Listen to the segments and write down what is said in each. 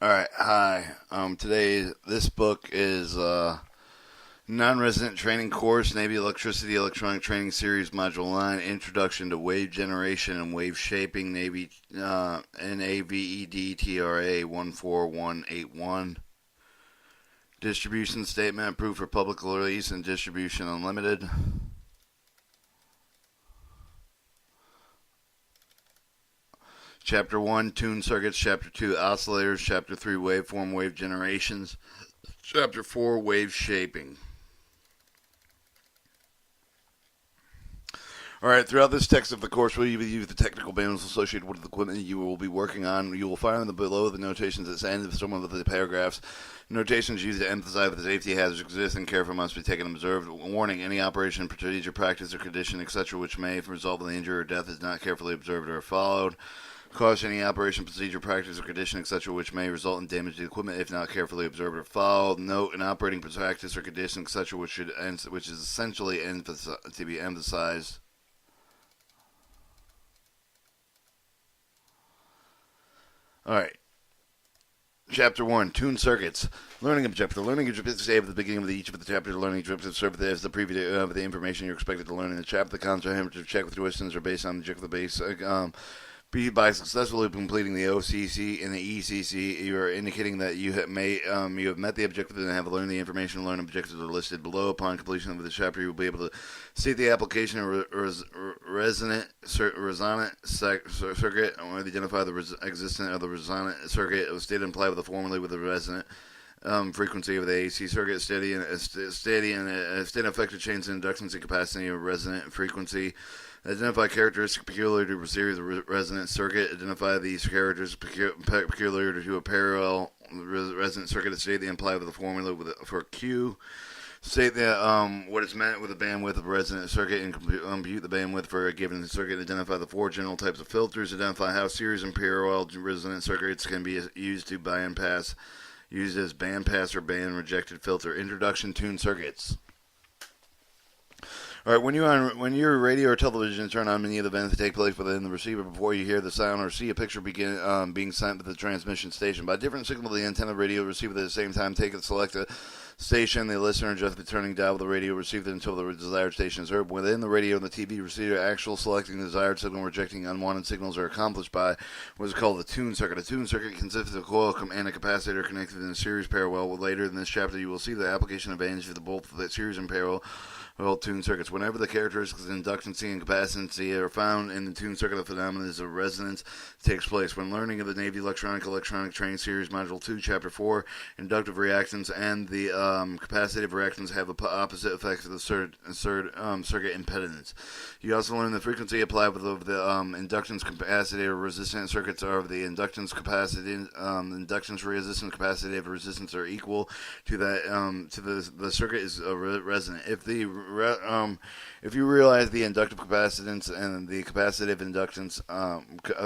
Alright, hi. Today, this book is Non-Resident Training Course, Navy Electricity Electronic Training Series, Module 9, Introduction to Wave Generation and Wave Shaping, Navy NAVEDTRA 14181. Distribution Statement, approved for public release and distribution unlimited. Chapter 1, Tune Circuits. Chapter 2, Oscillators. Chapter 3, Waveform Wave Generations. Chapter 4, Wave Shaping. Alright, throughout this text of the course, we'll use the technical manuals associated with the equipment you will be working on. You will find below the notations at the end of some of the paragraphs. Notations used to emphasize that safety hazards exist and careful must be taken and observed. Warning, any operation, procedure, practice, or condition, etc., which may result in the injury or death is not carefully observed or followed. Caution, any operation, procedure, practice, or condition, etc., which may result in damage to the equipment if not carefully observed or followed. Note, an operating practice or condition, etc., which is essentially to be emphasized. Alright. Chapter 1, Tune Circuits. Learning Objective. The learning objective is at the beginning of each of the chapters. The learning objective serves as the preview of the information you're expected to learn in the chapter. The comprehensive check with questions are based on the objective base. By successfully completing the OCC and the ECC, you are indicating that you have met the objective and have learned the information. Learning objectives are listed below. Upon completion of the chapter, you will be able to see the application of resonant circuit, or identify the existence of the resonant circuit. It was stated and applied with the formula with the resonant frequency of the AC circuit, steady and effective change in inductance and capacity of resonant frequency. Identify characteristics peculiar to a series of resonant circuit. Identify these characteristics peculiar to a parallel resonant circuit. State the implied with the formula for Q. State that what is meant with the bandwidth of a resonant circuit and compute the bandwidth for a given circuit. Identify the four general types of filters. Identify how series and parallel resonant circuits can be used as bandpass or band rejected filter. Introduction, Tune Circuits. Alright, when your radio or television turn on, many of the events that take place within the receiver before you hear the sound or see a picture being sent to the transmission station. By different signal, the antenna radio receiver at the same time take and select a station. The listener adjusts the turning dial of the radio receiver until the desired station is heard. Within the radio and the TV receiver, actual selecting the desired signal, rejecting unwanted signals are accomplished by what is called the tune circuit. A tune circuit consists of a coil and a capacitor connected in a series parallel. Later in this chapter, you will see the application advantage of both the series and parallel tune circuits. Whenever the characteristics of inductancy and capacitancy are found in the tune circuit, the phenomenon of resonance takes place. When learning of the Navy Electronic Training Series, Module 2, Chapter 4, Inductive Reactance and the Capacitive Reactance have the opposite effects of the circuit impedance. You also learn the frequency applied with the inductance capacitive resistant circuits are of the inductance capacity, inductance resistance capacitive resistance are equal to that to the circuit is resonant. If you realize the inductive capacitance and the capacitive inductance,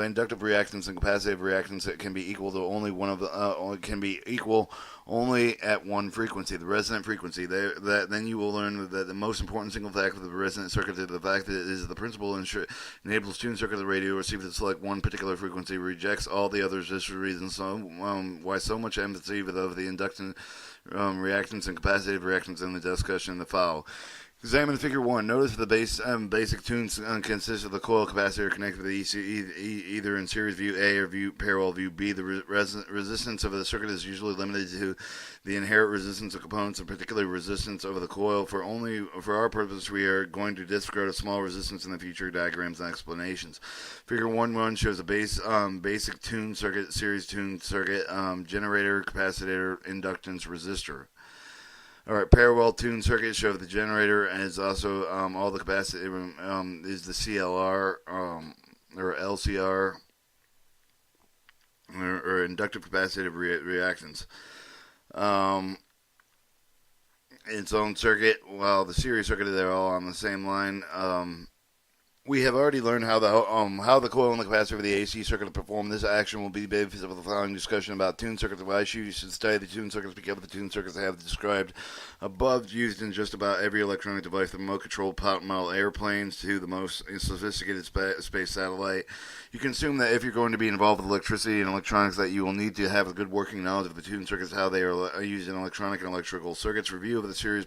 inductive reactance and capacitive reactance, it can be equal to only one of the can be equal only at one frequency, the resonant frequency. Then you will learn that the most important single fact of the resonant circuit is the fact that it is the principle enables tune circuit of the radio receiver to select one particular frequency, rejects all the others. This is the reason why so much emphasis of the inductance reactance and capacitive reactance in the discussion in the follow. Examine Figure 1. Notice the basic tunes consists of the coil capacitor connected with the either in series view A or parallel view B. The resistance of the circuit is usually limited to the inherent resistance of components, and particularly resistance of the coil. For our purpose, we are going to disregard a small resistance in the future diagrams and explanations. Figure 1.1 shows a basic tune circuit, series tune circuit, generator, capacitor, inductance, resistor. Alright, parallel tune circuit show the generator and is also all the capacitor is the CLR or LCR or inductive capacitive reactance. Its own circuit, while the series circuit they're all on the same line. We have already learned how the coil and the capacitor of the AC circuit perform. This action will be the basis of the following discussion about tuned circuit device. You should study the tuned circuits because the tuned circuits I have described above, used in just about every electronic device, from remote controlled model airplanes to the most sophisticated space satellite. You can assume that if you're going to be involved with electricity and electronics, that you will need to have a good working knowledge of the tuned circuits, how they are used in electronic and electrical circuits. Review of the series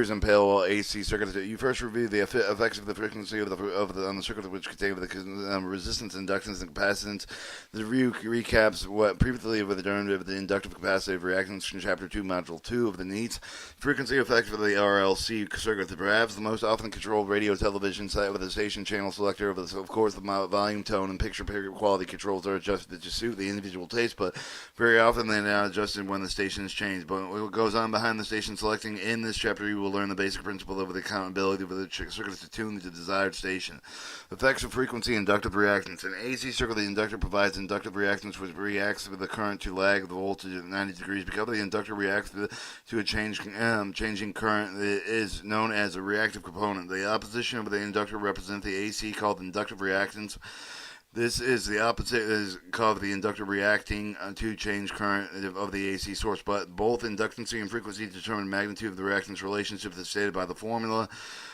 and parallel AC circuits. You first review the effects of the frequency on the circuit which contain the resistance, inductance, and capacitance. The review recaps what previously with the derivative of the inductive capacitive reactance in Chapter 2, Module 2 of the Neets. Frequency effect for the RLC circuit. Perhaps the most often controlled radio television set with a station channel selector. Of course, the volume, tone, and picture quality controls are adjusted to suit the individual taste, but very often they are not adjusted when the station is changed. But what goes on behind the station selecting in this chapter, you will learn the basic principle of the accountability of the circuits to tune to the desired station. Effects of frequency, inductive reactance. In AC circuit, the inductor provides inductive reactance which reacts with the current to lag the voltage at 90 degrees. Because the inductor reacts to a changing current, it is known as a reactive component. The opposition of the inductor represents the AC, called inductive reactance. This is the opposite, is called the inductor reacting to change current of the AC source, but both inductancy and frequency determine magnitude of the reactance relationship as stated by the formula.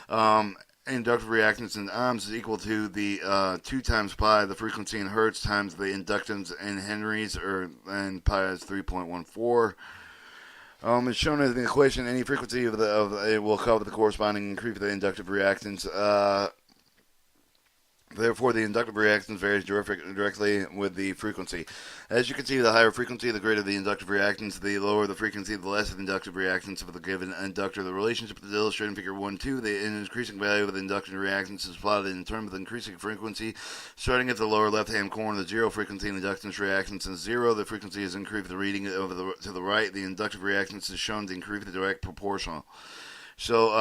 Inductive reactance in ohms is equal to the 2 times pi, the frequency in hertz, times the inductance in henries, and pi is 3.14. It's shown as an equation. Any frequency of it will cover the corresponding increase of the inductive reactance. Therefore, the inductive reactance varies directly with the frequency. As you can see, the higher frequency, the greater the inductive reactance. The lower the frequency, the less the inductive reactance of the given inductor. The relationship is illustrated in Figure 1-2. The increasing value of the inductive reactance is plotted in terms of the increasing frequency. Starting at the lower left-hand corner, the zero frequency and inductance reactance is 0. The frequency is increased with the reading to the right. The inductive reactance is shown to increase with the direct proportional. So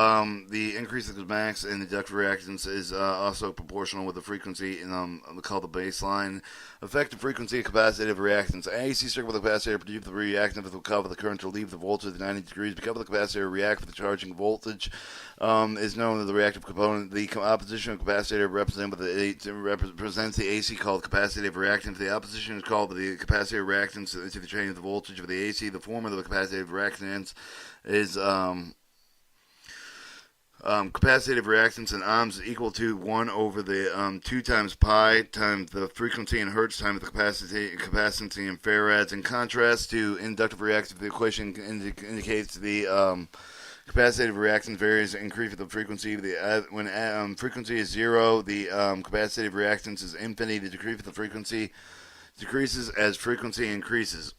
the increase of the max in inductive reactance is also proportional with the frequency called the baseline. Effective frequency of capacitive reactance. AC circuit with a capacitor produce the reactance will cover the current to leave the voltage at 90 degrees. Because the capacitor reacts with the charging voltage is known as the reactive component. The opposition of capacitor represents the AC called capacitive reactance. The opposition is called the capacitive reactance to the change of the voltage of the AC. The form of the capacitive reactance is capacitive reactance in ohms is equal to 1 over the 2 times pi times the frequency in hertz times the capacity in farads. In contrast to inductive reactance, the equation indicates the capacitive reactance varies increase with the frequency. When frequency is 0, the capacitive reactance is infinity. The decrease of the frequency decreases as frequency increases.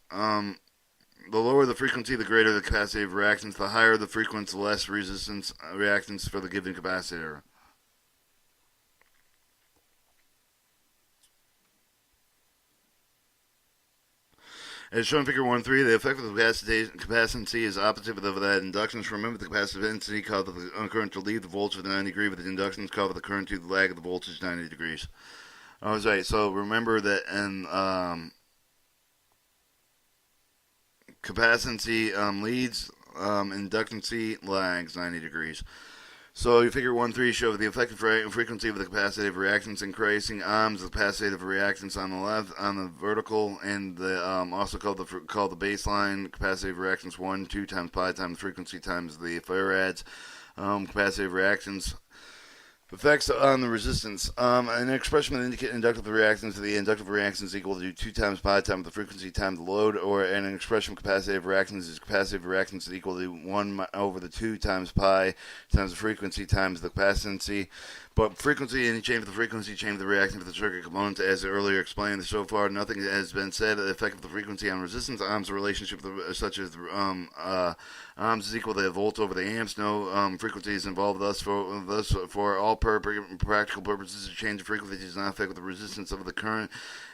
The lower the frequency, the greater the capacitive reactance. The higher the frequency, the less resistance reactance for the given capacitor. As shown in Figure 1-3, the effect of the capacitancy is opposite of that inductance. Remember, the capacitive intensity called the current to leave the voltage at 90 degrees, but the inductance called the current to the lag of the voltage 90 degrees. Alright, so remember that in capacitancy leads, inductancy lags 90 degrees. So you Figure 1-3 shows the effective frequency of the capacitive reactance increasing ohms, the capacitive reactance on the left, on the vertical, and the also called the baseline capacitive reactance 1, 2 times pi times the frequency times the farads. Capacitive reactance. Effects on the resistance. An expression that indicates inductive reactance, the inductive reactance is equal to 2 times pi times the frequency times the load, and an expression of capacitive reactance is capacitive reactance is equal to 1 over the 2 times pi times the frequency times the capacitancy. But frequency, any change of the frequency, change of the reactance of the circuit components, as earlier explained. So far, nothing has been said. The effect of the frequency on resistance. Ohms relationship, such as ohms is equal to the volts over the amps. No frequency is involved. Thus, for all practical purposes, a change of frequency does not affect the resistance of the current.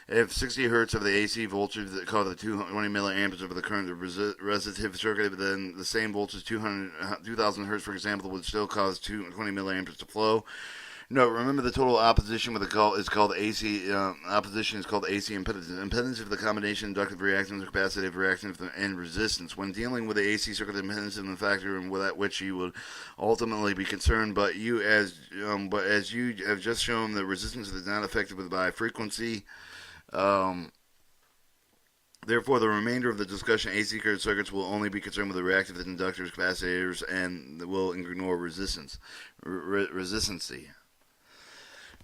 If 60 hertz of the AC voltage called the 220 milliamps of the current resistive circuit, then the same voltage 2000 hertz, for example, would still cause 20 milliamps to flow. No, remember the total opposition with is called AC. Opposition is called AC impedance. Impedance of the combination inductive reactance, capacitive reactance, and resistance. When dealing with the AC circuit, impedance is the factor in that which you would ultimately be concerned. But as you have just shown, the resistance is not affected by frequency. Therefore, the remainder of the discussion, AC circuits, will only be concerned with the reactive inductors, capacitors, and will ignore resistance, resistancy.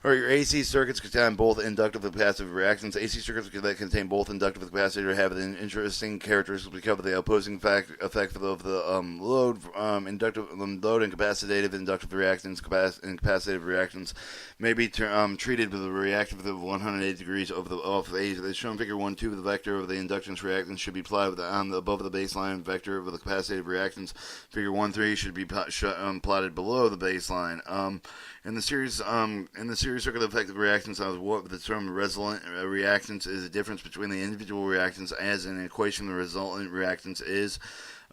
Or your AC circuits contain both inductive and capacitive reactance. AC circuits that contain both inductive and capacitor have an interesting characteristic because of the opposing effect of the load. Inductive load and capacitive inductive reactance and capacitive reactance may be treated with a reactive of 180 degrees over the off phase. As shown in Figure 1-2, the vector of the inductance reactance should be plotted above the baseline vector of the capacitive reactance. Figure 1-3 should be plotted below the baseline. In the series circuit effective reactance, what the term resonant reactance is the difference between the individual reactance as an equation. The resultant reactance is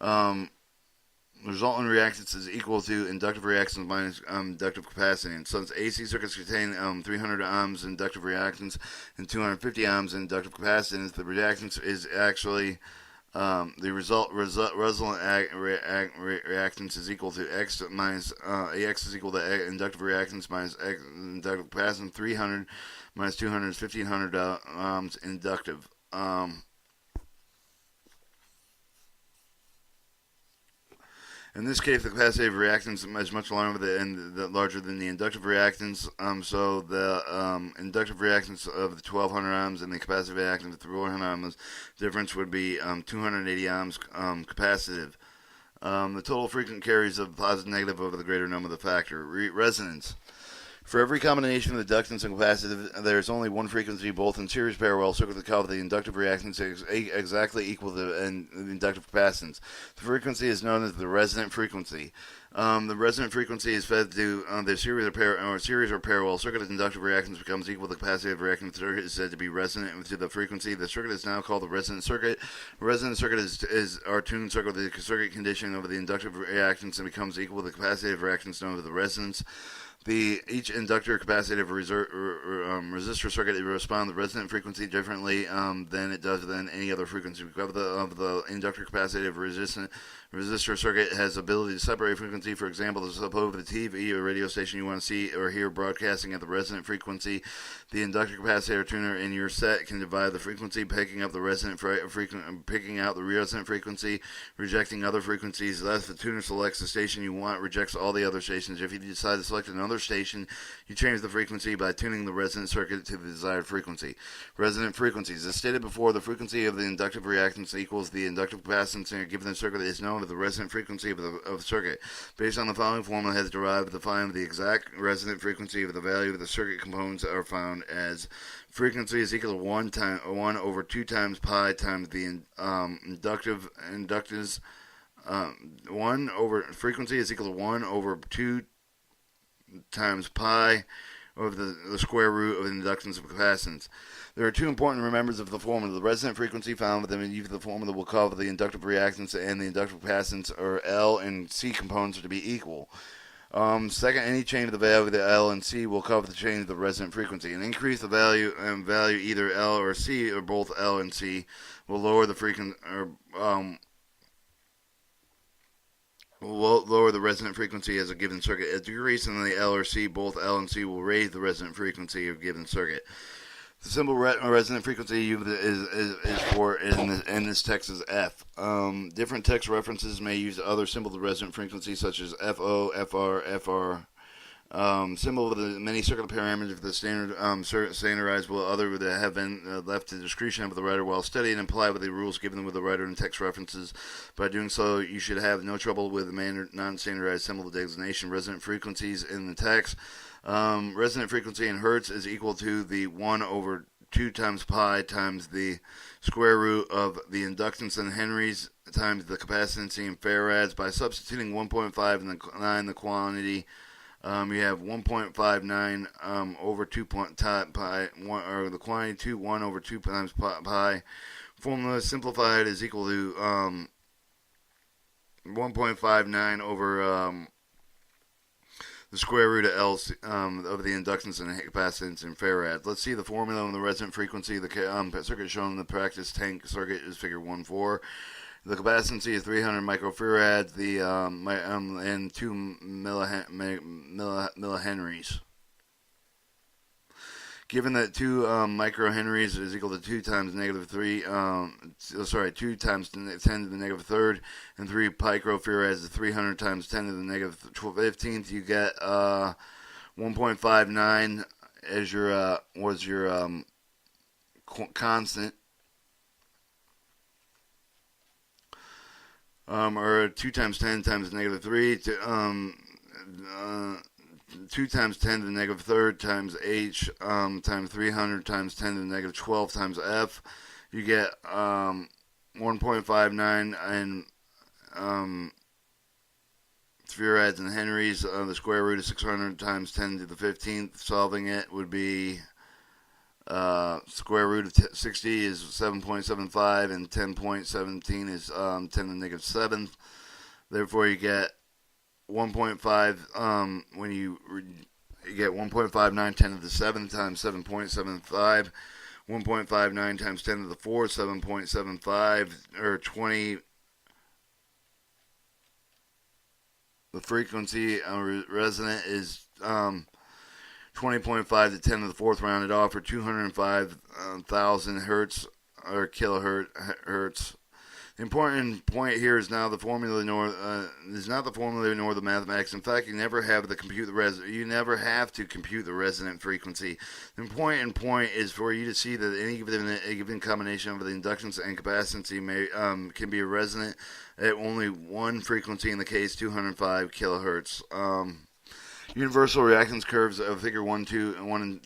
resultant reactance is equal to inductive reactance minus inductive capacitance. Since AC circuits contain 300 ohms inductive reactance and 250 ohms inductive capacitance, the reactance is actually the resonant reactance is equal to X minus AX is equal to inductive reactance minus X inductive capacitance. 300 minus 200 is 1500 ohms inductive. In this case, the capacitive reactance is much larger than the inductive reactance. So the inductive reactance of the 1200 ohms and the capacitive reactance of 400 ohms difference would be 280 ohms capacitive. The total frequent carries of positive and negative over the greater number of the factor. Resonance. For every combination of inductance and capacitive, there is only one frequency, both in series parallel circuit that cause the inductive reactance is exactly equal to the inductive capacitance. The frequency is known as the resonant frequency. The resonant frequency is fed to the series or parallel circuit. Inductive reactance becomes equal to the capacitive reactance circuit is said to be resonant to the frequency. The circuit is now called the resonant circuit. The resonant circuit is our tuned circuit with the circuit condition over the inductive reactance and becomes equal to the capacitive reactance known as the resonance. Each inductor, capacitive, resistor circuit responds to the resonant frequency differently than it does than any other frequency. Because of the inductor, capacitive, resistor circuit has the ability to separate frequency. For example, suppose the TV or radio station you want to see or hear broadcasting at the resonant frequency. The inductor capacitor tuner in your set can divide the frequency, picking up the picking out the resonant frequency, rejecting other frequencies. Thus, the tuner selects the station you want, rejects all the other stations. If you decide to select another station, you change the frequency by tuning the resonant circuit to the desired frequency. Resonant frequencies. As stated before, the frequency of the inductive reactance equals the inductive capacitance in a given circuit is known as the resonant frequency of the circuit. Based on the following formula, has derived the find the exact resonant frequency of the value of the circuit components are found as frequency is equal to 1 over 2 times pi times the inductance. 1 over frequency is equal to 1 over 2 times pi over the square root of the inductance of capacitance. There are two important remembers of the formula. The resonant frequency found within the formula will call the inductive reactance and the inductive capacitance, or L and C components, are to be equal. Second, any change of the value of the L and C will cover the change of the resonant frequency. An increase the value either L or C or both L and C will lower the frequency will lower the resonant frequency as a given circuit. A decrease in the L or C, both L and C will raise the resonant frequency of a given circuit. The symbol resonant frequency is for in this text is F. Different text references may use other symbols of resonant frequency such as FO, FR, FR. Symbol of the many circular parameters of the standardized will other that have been left to the discretion of the writer while studying and apply with the rules given with the writer and text references. By doing so, you should have no trouble with non-standardized symbol designation. Resonant frequencies in the text. Resonant frequency in hertz is equal to the 1 over 2 times pi times the square root of the inductance in henries times the capacitance in farads. By substituting 1.5 and the quantity, you have 1.59 over 2 pi, or the quantity 1 over 2 times pi. Formula simplified is equal to 1.59 over the square root of L of the inductance and capacitance in farads. Let's see the formula on the resonant frequency. The circuit shown in the practice tank circuit is figure 1-4. The capacitance is 300 microfarads. And 2 millihenries. Given that 2 microhenries is equal to 2 times negative 3, 2 times 10 to the negative third, and 3 picofarads is 300 times 10 to the negative 15th, you get 1.59 as your constant, or 2 times 10 times negative 3 to 2 times 10 to the negative third times h times 300 times 10 to the negative 12 times f. You get 1.59 and farads and henries. The square root of 600 times 10 to the 15th. Solving it would be square root of 60 is 7.75 and 10.17 is 10 to the negative 7th. Therefore, you get 1.5 when you get 1.59 10 to the 7th times 7.75, 1.59 times 10 to the 4th, 7.75, or 20. The frequency resonant is 20.5 to 10 to the 4th rounded off, for 205,000 hertz or kilohertz. The important point here is now the formula is not the formula nor the mathematics. In fact, you never have to compute the resonant frequency. The important point is for you to see that any given combination of the inductance and capacitance can be resonant at only one frequency, in the case 205 kilohertz. Universal reactance curves of figure 1-2 and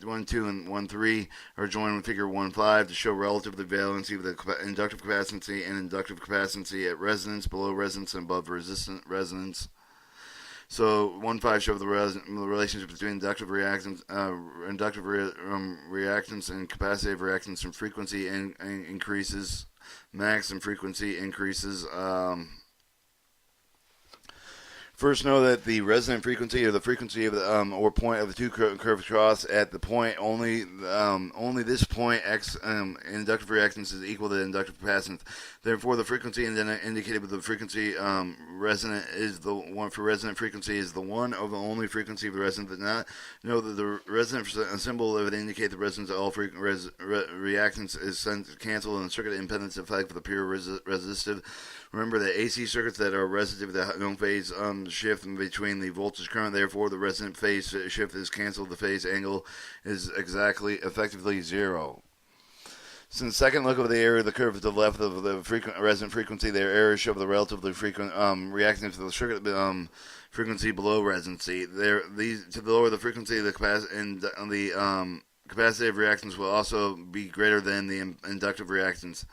1-3 are joined with figure 1-5 to show relative valency of the inductive capacity and inductive capacity at resonance, below resonance, and above resistant resonance. So 1-5 shows the relationship between inductive reactance and capacitive reactance, and frequency increases, max and frequency increases. First, know that the resonant frequency, or the frequency of the or point of the two curves cross at the point only this point x inductive reactance is equal to the inductive capacitance. Therefore, the frequency indicated with the frequency resonant is the one for resonant frequency is the one of the only frequency of the resonant. But not know that the resonant symbol would indicate the resonance of all reactance is canceled, and the circuit impedance effect for the pure resistive. Remember that AC circuits that are resistive that no phase shift between the voltage current. Therefore, the resonant phase shift is canceled. The phase angle is effectively zero. Since second look of the area of the curve to the left of the resonant frequency, their areas show the relatively frequent reactance to the circuit frequency below residency. To the lower the frequency, the capacitive reactance will also be greater than the inductive reactance.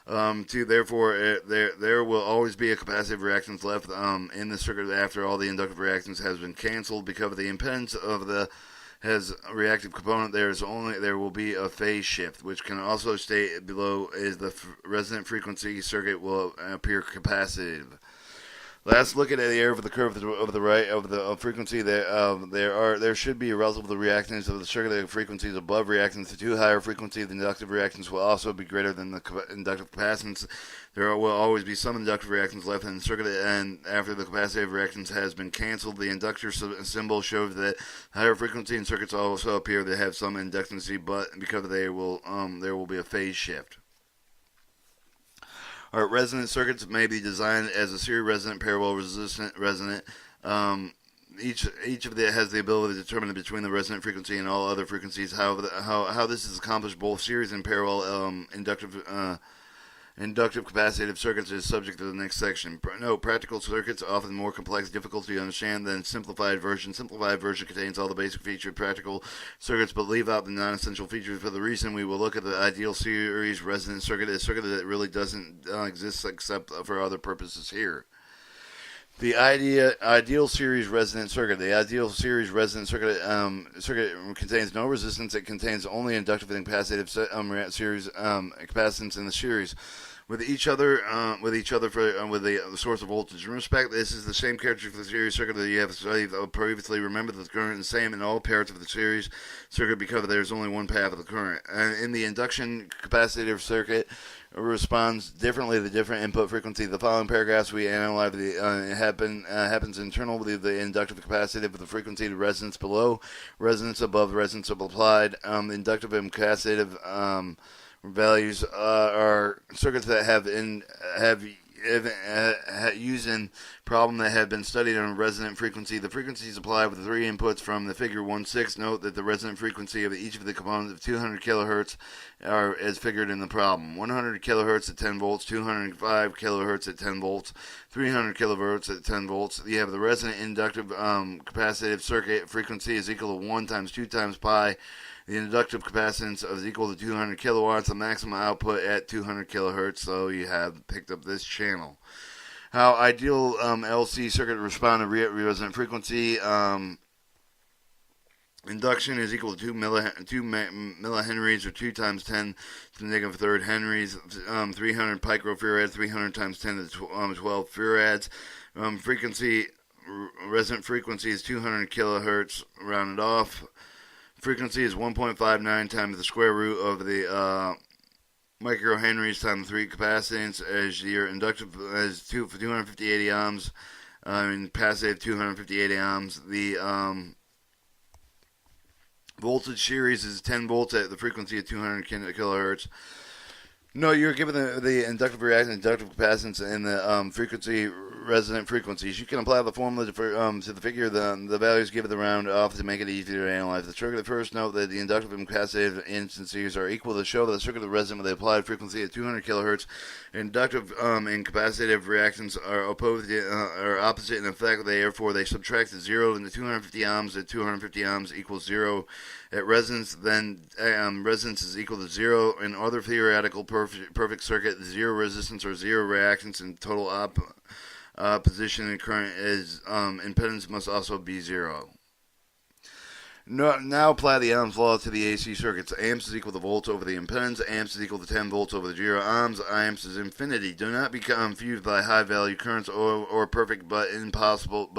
Therefore, there will always be a capacitive reactance left in the circuit after all the inductive reactance has been canceled. Because of the impedance of the has a reactive component, there will be a phase shift, which can also state below is the resonant frequency circuit will appear capacitive. Let's look at the area of the curve of the right of the frequency. There should be a relative reactance of the circuit. The frequencies above reactance to higher frequency, the inductive reactance will also be greater than the inductive capacitance. There will always be some inductive reactance left in the circuit, and after the capacitive reactance has been canceled, the inductor symbol shows that higher frequency in circuits also appear to have some inductancy, but because there will be a phase shift. Our resonant circuits may be designed as a series resonant, parallel resistant resonant. Each of them has the ability to determine between the resonant frequency and all other frequencies. How this is accomplished, both series and parallel inductive capacitive circuits, is subject to the next section. No, practical circuits are often more complex, difficult to understand than simplified version. Simplified version contains all the basic features of practical circuits, but leave out the non-essential features. For the reason, we will look at the ideal series resonant circuit, a circuit that really doesn't exist except for other purposes here. The ideal series resonant circuit. The ideal series resonant circuit contains no resistance. It contains only inductive and capacitive series capacitance in the series. with each other with the source of voltage. In respect, this is the same character for the series circuit that you have studied previously. Remember that the current is the same in all pairs of the series circuit because there is only one path of the current. And in the induction capacitive circuit, responds differently to different input frequency. The following paragraphs we analyze happens internal with the inductive capacitive with the frequency to resonance below, resonance above, resonance applied. Inductive and capacitive values are circuits that have used in problem that have been studied on resonant frequency. The frequencies applied with three inputs from the figure 1/6. Note that the resonant frequency of each of the components of 200 kilohertz are as figured in the problem. 100 kilohertz at 10 volts, 205 kilohertz at 10 volts, 300 kilohertz at 10 volts. You have the resonant inductive capacitive circuit frequency is equal to 1 times 2 times pi. The inductive capacitance is equal to 200 kilowatts, the maximum output at 200 kilohertz, so you have picked up this channel. How ideal LC circuit respond to resonant frequency. Induction is equal to 2 millihenries, or 2 times 10 to the negative third henries, 300 picrofarads, 300 times 10 to the 12 farads. Resonant frequency is 200 kilohertz, rounded off. Frequency is 1.59 times the square root of the microhenries times 3 capacitance, as your inductive is 250 ohms, and passive 258 ohms. The voltage series is 10 volts at the frequency of 200 kilohertz. No, you're given the inductive reactance, inductive capacitance, and the frequency resonant frequencies. You can apply the formula to the figure the values given the round off to make it easier to analyze the circuit. First, note that the inductive and capacitive instances are equal to show that the circuit is resonant with the applied frequency at 200 kilohertz. Inductive and capacitive reactance are opposite in effect. Therefore, they subtract the 0 and the 250 ohms at 250 ohms equals 0. At resonance, then resonance is equal to 0. In other theoretical perfect circuit, 0 resistance or 0 reactance and total position and current is impedance must also be 0. Now apply the Ohm's law to the AC circuits. Amps is equal to volts over the impedance. Amps is equal to 10 volts over the 0 ohms. Amps is infinity. Do not be confused by high value currents or perfect but impossible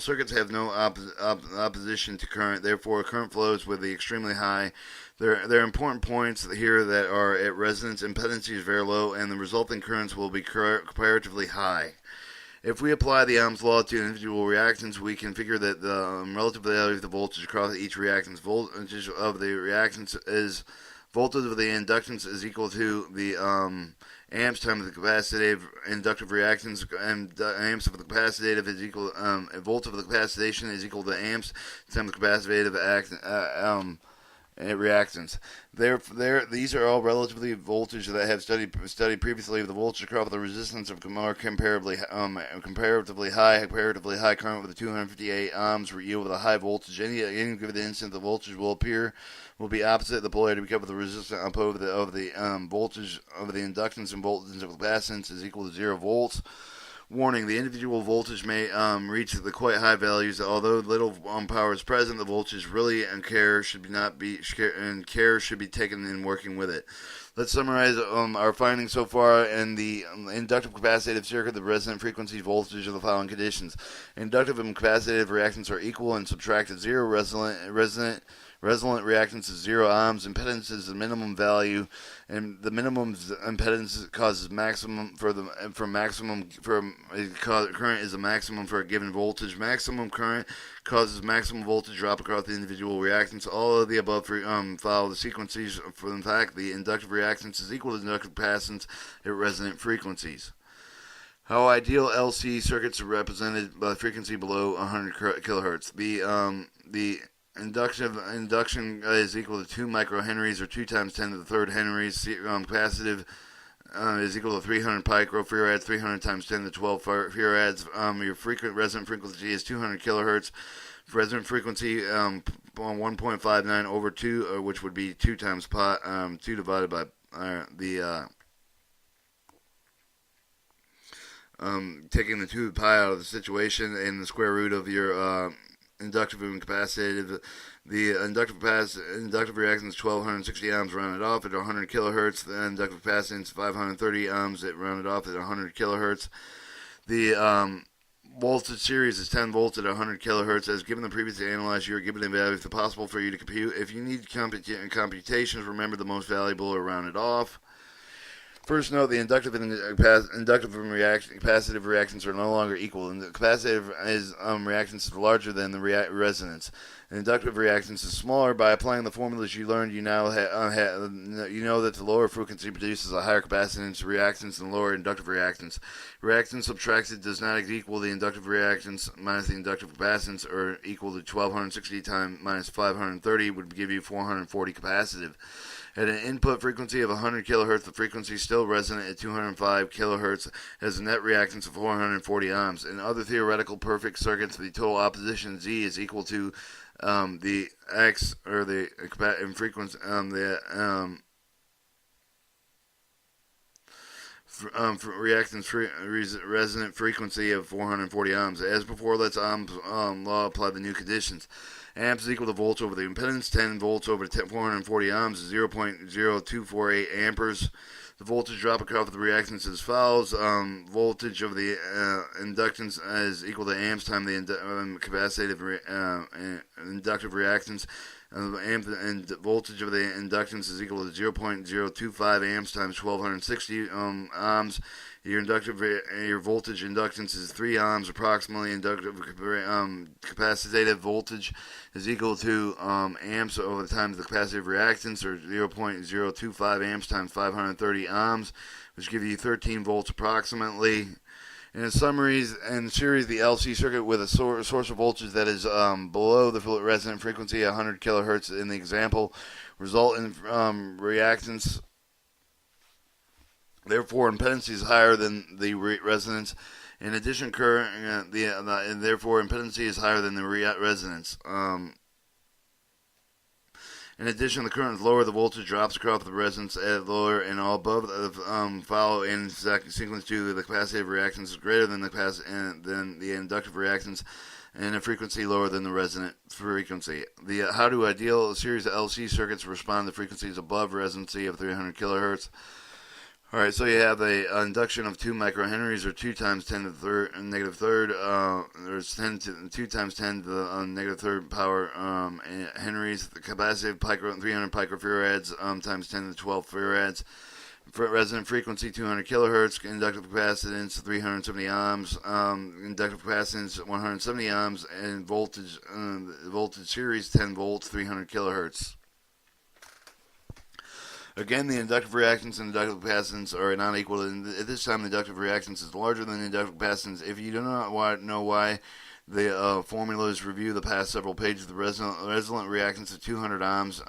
circuits have no opposition to current. Therefore, current flows with the extremely high. There are important points here that are at resonance. Impedance is very low, and the resulting currents will be comparatively high. If we apply the Ohm's law to individual reactance, we can figure that the relative value of the voltage across each reactance, voltage of the reactance is voltage of the inductance is equal to the amps times the capacitive inductive reactance, and amps of the capacitive is equal volts of the capacitation is equal to amps times the capacitive reactance. These are all relatively voltage that have studied previously. The voltage across the resistance of more comparatively high current with a 258 ohms yield with a high voltage. Any given instant, the voltage will be opposite the polarity because of the resistance of the voltage of the inductance and voltage of capacitance is equal to 0 volts. Warning: the individual voltage may reach the quite high values. Although little power is present, the voltage really and care should be taken in working with it. Let's summarize our findings so far in the inductive capacitive circuit. The resonant frequency voltage of the following conditions: inductive and capacitive reactance are equal and subtract at 0. Resonant reactance is 0 ohms. Impedance is the minimum value, and the minimum impedance causes maximum current is the maximum for a given voltage. Maximum current causes maximum voltage drop across the individual reactance. All of the above follow the sequences. For in fact, the inductive reactance is equal to the inductive capacitance at resonant frequencies. How ideal LC circuits are represented by the frequency below 100 kilohertz. The induction is equal to 2 microhenries, or 2 times 10 to the third henries. Capacitive is equal to 300 picrofarads, 300 times 10 to 12 farads. Your resonant frequency is 200 kilohertz. Resonant frequency 1.59 over 2, which would be 2 times pi, 2 divided by taking the 2 pi out of the situation and the square root of your inductive and capacitive. The inductive reactance 1260 ohms rounded off at 100 kilohertz. The inductive capacitance 530 ohms it rounded off at 100 kilohertz. The voltage series is 10 volts at 100 kilohertz. As given the previously analyzed, you are given a value if possible for you to compute. If you need computations, remember the most valuable are rounded off. First note, the inductive and capacitive reactance are no longer equal, and the capacitive reactance is larger than the resonance. The inductive reactance is smaller. By applying the formulas you learned, you now you know that the lower frequency produces a higher capacitance reactance than lower inductive reactance. Reactance subtracted does not equal the inductive reactance minus the inductive capacitance, or equal to 1260 times minus 530 would give you 440 capacitive. At an input frequency of 100 kilohertz, the frequency is still resonant at 205 kilohertz, has a net reactance of 440 ohms. In other theoretical perfect circuits, the total opposition Z is equal to the X, or the frequency, resonant frequency of 440 ohms. As before, let's Ohm's law apply the new conditions. Amps is equal to volts over the impedance. 10 volts over 440 ohms is 0.0248 amperes. The voltage drop across the reactance is as follows. Voltage of the inductance is equal to amps times the capacitive inductive reactance. And voltage of the inductance is equal to 0.025 amps times 1260 ohms. Your voltage inductance is 3 ohms approximately. Inductive capacitive voltage is equal to amps over the times the capacitive reactance, or 0.025 amps times 530 ohms, which give you 13 volts approximately. In series, the LC circuit with a source of voltage that is below the resonant frequency, 100 kilohertz in the example, result in reactance. Therefore, impedance is higher than the resonance. In addition, current, and therefore impedance is higher than the resonance. In addition, the current is lower, the voltage drops across the resonance at lower, and all above follow in sequence to the capacitive reactance is greater than the inductive reactance, and a frequency lower than the resonant frequency. How do ideal series of LC circuits respond to frequencies above resonancy of 300 kilohertz? Alright, so you have a induction of 2 microhenries, or 2 times 10 to the negative third, there's 2 times 10 to the negative third power henries. The capacitive 300 picofarads times 10 to the 12 farads. Resonant frequency 200 kilohertz. Inductive capacitance 370 ohms. Inductive capacitance 170 ohms, and voltage series 10 volts, 300 kilohertz. Again, the inductive reactance and inductive capacitance are not equal. At this time, the inductive reactance is larger than the inductive capacitance. If you do not know why, the formulas review the past several pages. The resonant reactance is 200 ohms,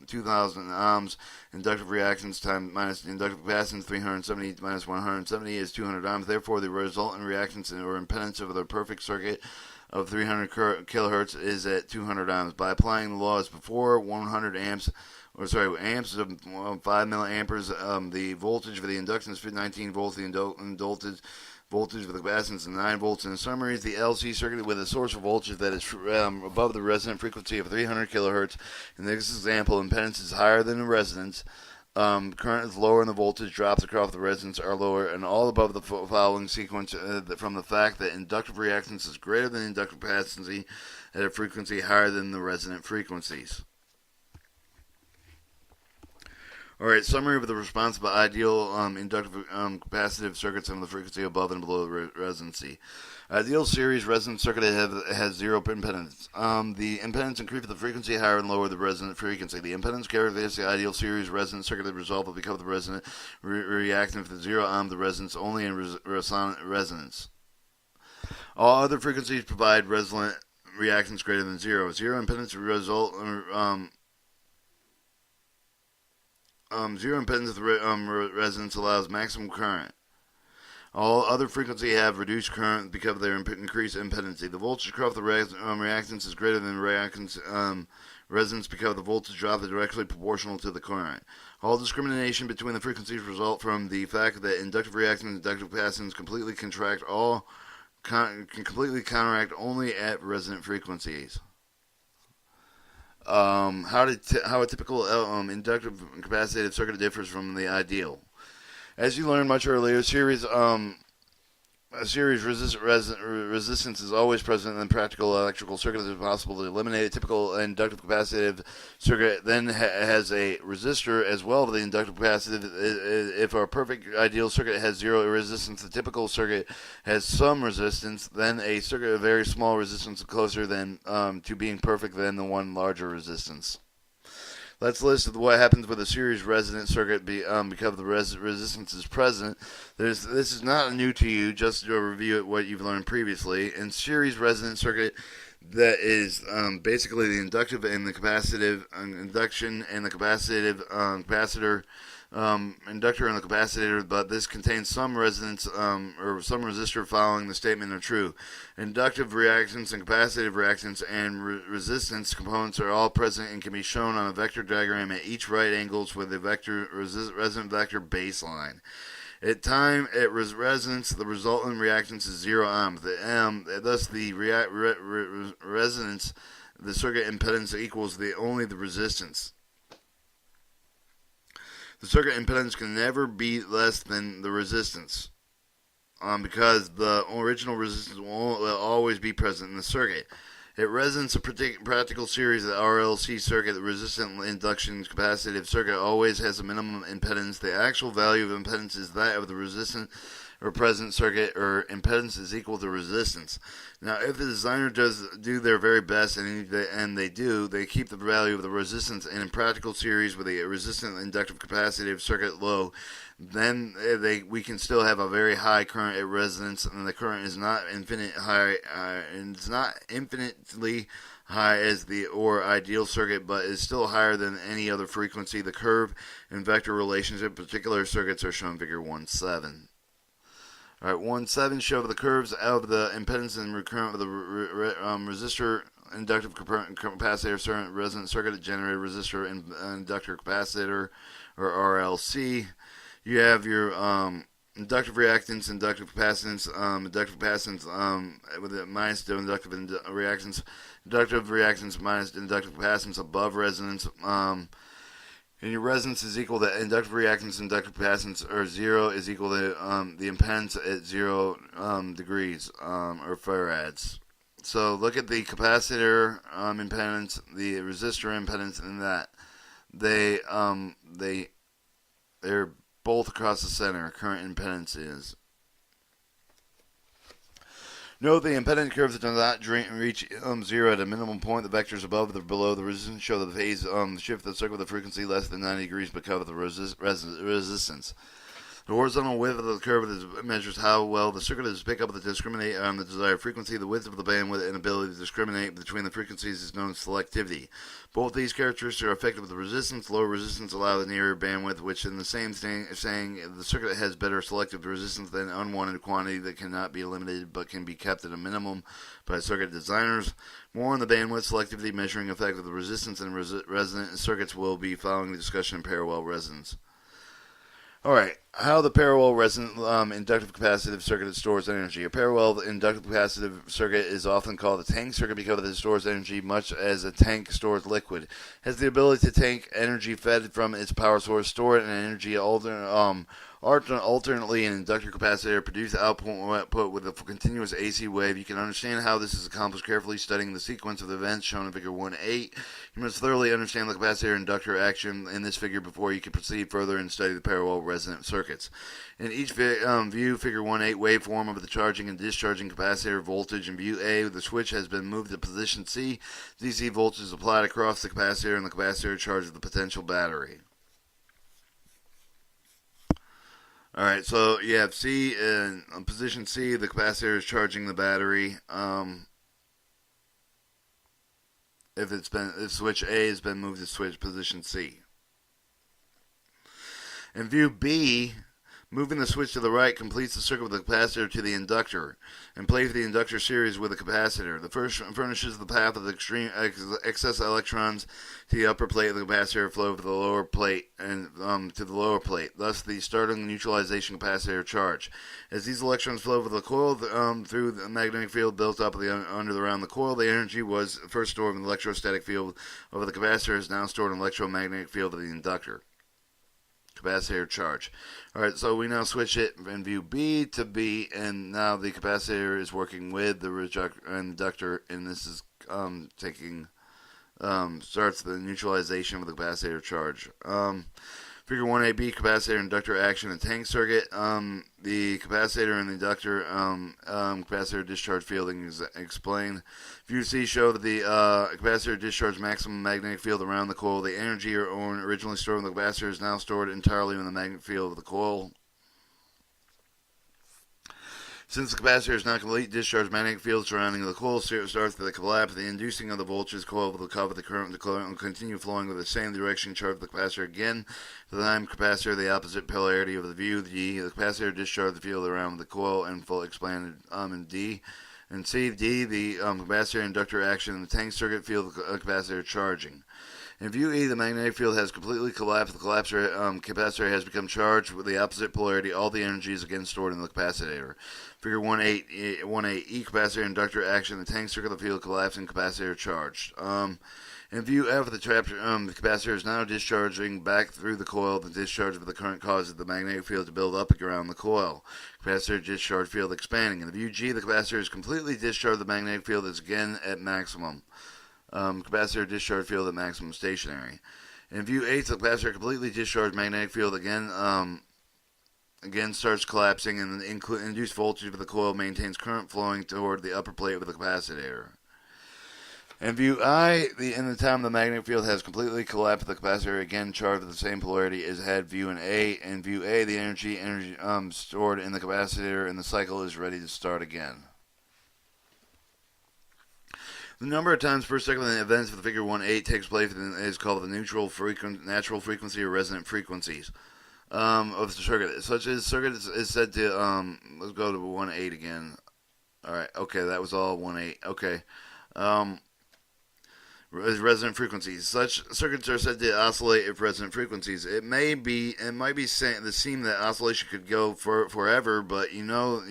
2,000 ohms. Inductive reactance time minus inductive capacitance 370 minus 170 is 200 ohms. Therefore, the resultant reactance or impedance of the perfect circuit of 300 kilohertz is at 200 ohms. By applying the laws before, 100 amps. Amps of 5 milliamperes. The voltage for the inductance is 19 volts. The voltage for the capacitance is 9 volts. In summary, the LC circuit with a source of voltage that is above the resonant frequency of 300 kilohertz. In this example, impedance is higher than the resonance. Current is lower, and the voltage drops across the resonance are lower, and all above the following sequence from the fact that inductive reactance is greater than inductive capacity at a frequency higher than the resonant frequencies. Alright, summary of the response by ideal inductive capacitive circuits on the frequency above and below the resonancy. Ideal series resonant circuit has zero impedance. The impedance increases the frequency higher and lower the resonant frequency. The impedance characteristic of the ideal series resonant circuit result will become the resonant reactant for 0 ohm the resonance only in resonance. All other frequencies provide resonant reactance greater than 0. Zero impedance zero impedance of the resonance allows maximum current. All other frequencies have reduced current because of their increased impedancy. The voltage across the reactance is greater than the reactance resonance because the voltage drop is directly proportional to the current. All discrimination between the frequencies result from the fact that inductive reactance and inductive capacitance completely contract all can completely counteract only at resonant frequencies. How a typical inductive capacitive circuit differs from the ideal. As you learned much earlier, a series resistance is always present in practical electrical circuit. It is possible to eliminate a typical inductive capacitive circuit. Then has a resistor as well. The inductive capacitive, if a perfect ideal circuit has zero resistance, the typical circuit has some resistance. Then a circuit of very small resistance closer than to being perfect than the one larger resistance. Let's list what happens with a series resonant circuit because the resistance is present. This is not new to you, just to review what you've learned previously. In series resonant circuit, that is basically the inductive and the capacitive induction and the capacitive capacitor. Inductor and the capacitor, but this contains some resonance or some resistor following the statement are true. Inductive reactance and capacitive reactance and resistance components are all present and can be shown on a vector diagram at each right angles with the resonant vector baseline. At time at resonance, the resultant reactance is 0 ohms. Thus, the resonance, the circuit impedance equals only the resistance. The circuit impedance can never be less than the resistance because the original resistance will always be present in the circuit. It resonance a practical series of the RLC circuit. The resistant induction capacitive circuit always has a minimum impedance. The actual value of impedance is that of the resistant or present circuit, or impedance is equal to resistance. Now, if the designer do their very best, and they do, they keep the value of the resistance in practical series with a resistant inductive capacitive circuit low, then we can still have a very high current at resonance, and the current is not and it's not infinitely high as the ideal circuit, but is still higher than any other frequency. The curve and vector relationship particular circuits are shown in Figure 1.7. Alright, 1.7 show the curves of the impedance and recurrent of the resistor, inductive capacitor, resonant circuit, generator resistor, and inductor capacitor, or RLC. You have your inductive reactance, inductive capacitance, with the minus the inductive reactance, inductive reactance minus inductive capacitance above resonance. And your resonance is equal to inductive reactance, inductive capacitance, or 0 is equal to the impedance at 0 degrees, or farads. So look at the capacitor impedance, the resistor impedance, and that they're both across the center. Current impedance is. Note the impedance curves do not reach 0 at a minimum point. The vectors above or below the resistance show the phase shift of the circuit with a frequency less than 90 degrees because of the resistance. The horizontal width of the curve measures how well the circuit is pick up to discriminate on the desired frequency. The width of the bandwidth and ability to discriminate between the frequencies is known as selectivity. Both these characteristics are affected with the resistance. Lower resistance allow the nearer bandwidth, which in the same thing saying the circuit has better selective resistance than unwanted quantity that cannot be eliminated but can be kept at a minimum by circuit designers. More on the bandwidth selectivity measuring effect of the resistance and resonant circuits will be following the discussion in parallel resonance. Alright, how the parallel resonant inductive capacitive circuit stores energy. A parallel inductive capacitive circuit is often called a tank circuit because it stores energy much as a tank stores liquid. It has the ability to take energy fed from its power source, store it in energy alternately an inductor capacitor produce output with a continuous AC wave. You can understand how this is accomplished carefully studying the sequence of events shown in Figure 1.8. You must thoroughly understand the capacitor inductor action in this figure before you can proceed further and study the parallel resonant circuits. In each view, Figure 1.8 waveform of the charging and discharging capacitor voltage. In View A, the switch has been moved to position C. DC voltage is applied across the capacitor and the capacitor charges the potential battery. Alright, so you have C in position C, the capacitor is charging the battery. If switch A has been moved to switch position C. In view B, Moving the switch to the right completes the circuit with the capacitor to the inductor, and play for the inductor series with the capacitor. The first furnishes the path of the extreme excess electrons to the upper plate of the capacitor flow to the lower plate and to the lower plate, thus the starting neutralization capacitor charge. As these electrons flow over the coil through the magnetic field built up around the coil, the energy was first stored in the electrostatic field over the capacitor is now stored in the electromagnetic field of the inductor. Capacitor charge. Alright, so we now switch it in view B to B, and now the capacitor is working with the inductor, and this is starts the neutralization of the capacitor charge. Figure 1AB, capacitor inductor action and tank circuit. The capacitor and the inductor capacitor discharge fielding is explained. View C show that the capacitor discharge maximum magnetic field around the coil. The energy originally stored in the capacitor is now stored entirely in the magnetic field of the coil. Since the capacitor is not complete, discharge magnetic field surrounding the coil starts the collapse. The inducing of the voltage coil will cover the current. The current will continue flowing with the same direction. Charge the capacitor again. The time capacitor, the opposite polarity of the view. G. The capacitor discharge the field around the coil and full expanded in D. And C. D. The capacitor inductor action in the tank circuit field capacitor charging. In view E, the magnetic field has completely collapsed. The capacitor has become charged with the opposite polarity. All the energy is again stored in the capacitor. Figure 1.8 E, capacitor inductor action. The tank circuit of the field collapsing. Capacitor charged. In view F, the capacitor is now discharging back through the coil. The discharge of the current causes the magnetic field to build up around the coil. Capacitor discharge field expanding. In view G, the capacitor is completely discharged. The magnetic field is again at maximum. Capacitor discharge field at maximum stationary. In view H, the capacitor completely discharged magnetic field again starts collapsing, and the induced voltage of the coil maintains current flowing toward the upper plate of the capacitor. In view I, in the time the magnetic field has completely collapsed, the capacitor again charged with the same polarity as had view in A. In view A, the energy stored in the capacitor in the cycle is ready to start again. The number of times per second the events of the figure 1.8 takes place is called the natural frequency or resonant frequencies of the circuit. Such as circuit is said to let's go to 1.8 again. All right, okay, that was all 1.8. Okay, resonant frequencies. Such circuits are said to oscillate at resonant frequencies. It might be seem that oscillation could go forever, but you know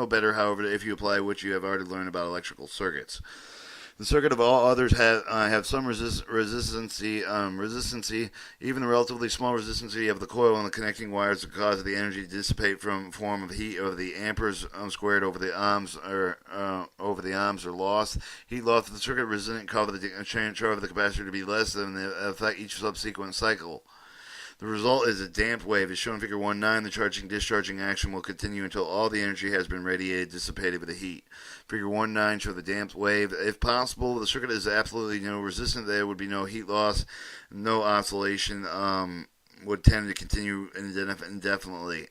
better. However, if you apply what you have already learned about electrical circuits. The circuit of all others have some resistancy. Even the relatively small resistancy of the coil and the connecting wires the cause of the energy to dissipate from form of heat of the amperes squared over the ohms or lost. Heat loss of the circuit resistant cause the charge of the capacitor to be less than the effect each subsequent cycle. The result is a damped wave. As shown in figure 1.9, the charging-discharging action will continue until all the energy has been dissipated with the heat. Figure 1.9 shows the damped wave. If possible, the circuit is absolutely resistant. There would be no heat loss, no oscillation, would tend to continue indefinitely.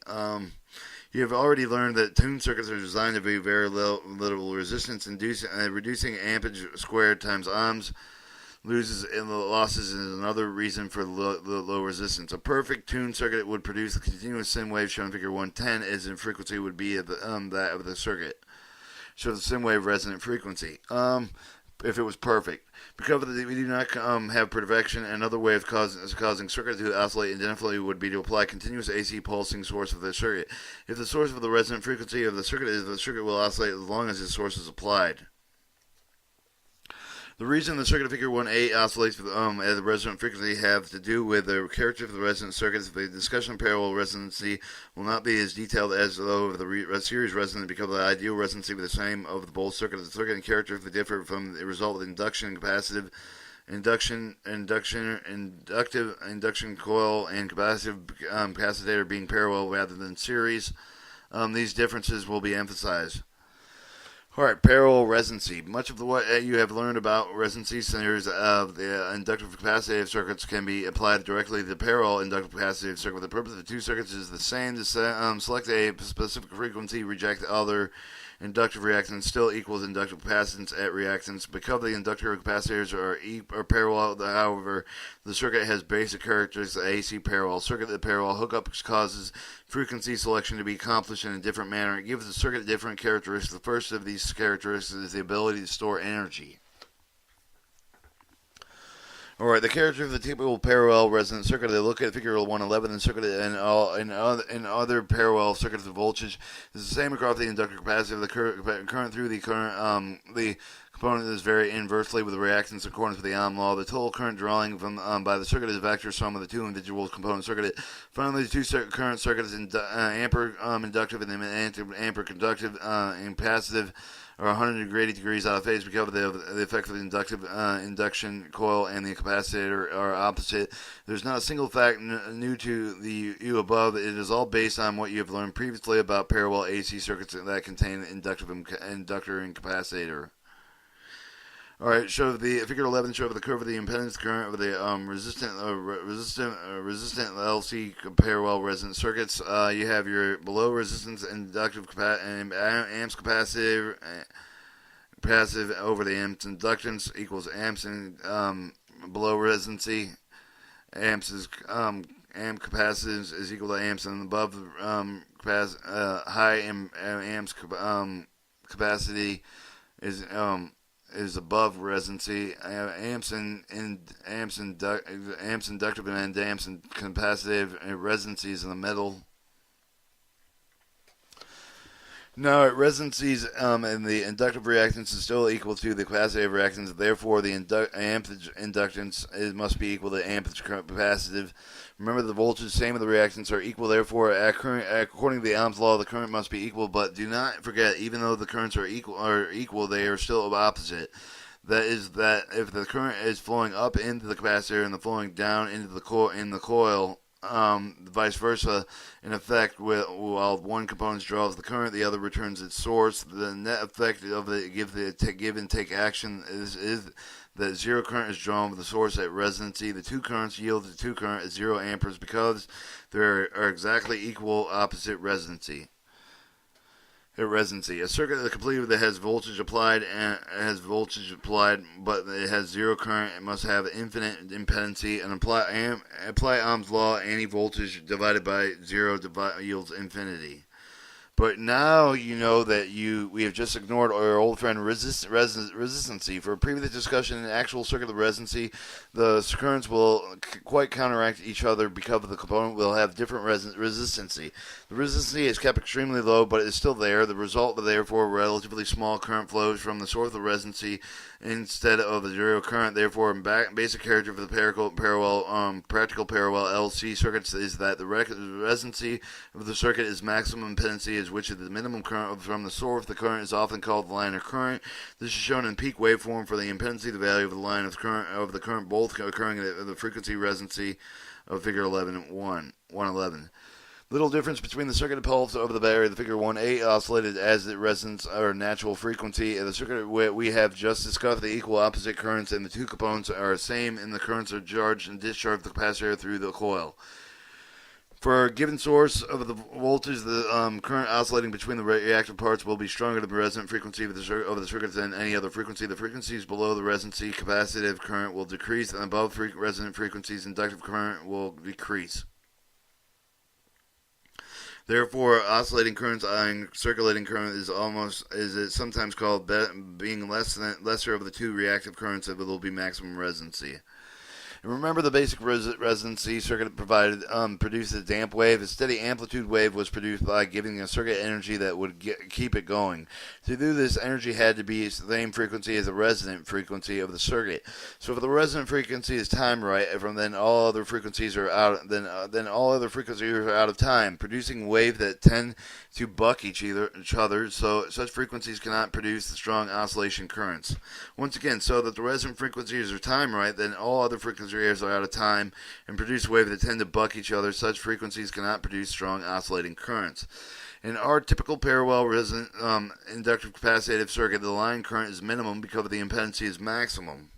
You have already learned that tuned circuits are designed to be very little resistance, reducing amperage squared times ohms. Losses is another reason for the low resistance. A perfect tuned circuit would produce the continuous sine wave shown in figure 110, as in frequency would be that of the circuit. Show the sine wave resonant frequency. If it was perfect. Because we do not have perfection, another way of causing circuit to oscillate indefinitely would be to apply continuous AC pulsing source of the circuit. If the source of the resonant frequency of the circuit is, the circuit will oscillate as long as the source is applied. The reason the circuit of figure 1.8 oscillates at the resonant frequency have to do with the character of the resonant circuits. The discussion of parallel resonancy will not be as detailed as though of the series resonance, because the ideal resonancy will be the same of both circuits. The circuit and character if they differ from the result of induction, capacitive induction coil, and capacitive capacitor being parallel rather than series. These differences will be emphasized. Alright, parallel resonancy. Much of what you have learned about resonancy centers of the inductive capacitive circuits can be applied directly to the parallel inductive capacitive circuit. The purpose of the two circuits is the same: to select a specific frequency, reject the other. inductive reactance still equals inductive capacitance at reactance. Because the inductor and capacitors are parallel, however, the circuit has basic characteristics of AC parallel circuit. The parallel hookup causes frequency selection to be accomplished in a different manner. It gives the circuit different characteristics. The first of these characteristics is the ability to store energy. Alright, the character of the typical parallel resonant circuit, they look at figure 111 and circuit and other parallel circuits, the voltage is the same across the inductor capacitor. The current through the component is very inversely with the reactance in accordance with the Ohm law. The total current drawing from by the circuit is a vector sum of the two individual component circuit. Finally, the two current circuits ampere inductive and ampere conductive and capacitive are 180 degrees out of phase because of the effect of the inductive induction coil and the capacitor are opposite. There's not a single fact new to you above. It is all based on what you have learned previously about parallel AC circuits that contain inductive inductor and capacitor. Alright, show the figure 11 show the curve of the impedance current of the resistant LC parallel resonant circuits. You have your below resistance inductive amps capacitive over the amps inductance equals amps and below residency. Amps is amp capacitance is equal to amps and above high amps capacity is above residency. Amps inductive and amps and capacitive residency is in the middle. Now, residencies and the inductive reactance is still equal to the capacitive reactance. Therefore, the ampage inductance must be equal to ampage capacitive. Remember, the voltage, same of the reactance, are equal. Therefore, according to the Ohm's law, the current must be equal. But do not forget, even though the currents are equal, they are still opposite. That is, that if the current is flowing up into the capacitor and the flowing down into the coil, vice versa, in effect, while one component draws the current, the other returns its source. The net effect of the give and take action is that zero current is drawn with the source at residency. The two currents yield to two current at 0 amperes because they are exactly equal opposite residency. A circuit that completed that has voltage applied but it has zero current, it must have infinite impedancy, and apply Ohm's law. Any voltage divided by 0 yields infinity. But now you know that we have just ignored our old friend Residency. For a previous discussion in the actual circuit of residency, the currents will quite counteract each other because the component will have different resistancy. The resistancy is kept extremely low, but it is still there. The result, therefore, relatively small current flows from the source of the residency instead of the zero current. Therefore, basic character for the practical parallel LC circuits is that the residency of the circuit is maximum impedancy, which is the minimum current from the source. The current is often called the line of current. This is shown in peak waveform for the impedancy, the value of the line of the current, both occurring at the frequency residency of figure 111. Little difference between the circuit pulse over the battery. The figure 1A oscillated as it resonance or natural frequency. The circuit we have just discussed, the equal opposite currents, and the two components are the same, and the currents are charged and discharged the capacitor through the coil. For a given source of the voltage, the current oscillating between the reactive parts will be stronger than the resonant frequency of the circuit than any other frequency. The frequencies below the residency capacitive current will decrease, and above resonant frequencies, inductive current will decrease. Therefore, oscillating currents and circulating current is sometimes called being lesser of the two reactive currents, it will be maximum residency. And remember, the basic residency circuit produced a damp wave. A steady amplitude wave was produced by giving a circuit energy that would keep it going. To do this, energy had to be the same frequency as the resonant frequency of the circuit. So if the resonant frequency is time right, then all other frequencies are out. Then all other frequencies are out of time, producing waves that tend to buck each other. So such frequencies cannot produce the strong oscillation currents. Once again, so that the resonant frequencies are time right, then all other frequencies are out of time and produce waves that tend to buck each other. Such frequencies cannot produce strong oscillating currents. In our typical parallel resonant inductive capacitive circuit, the line current is minimum because the impedancy is maximum.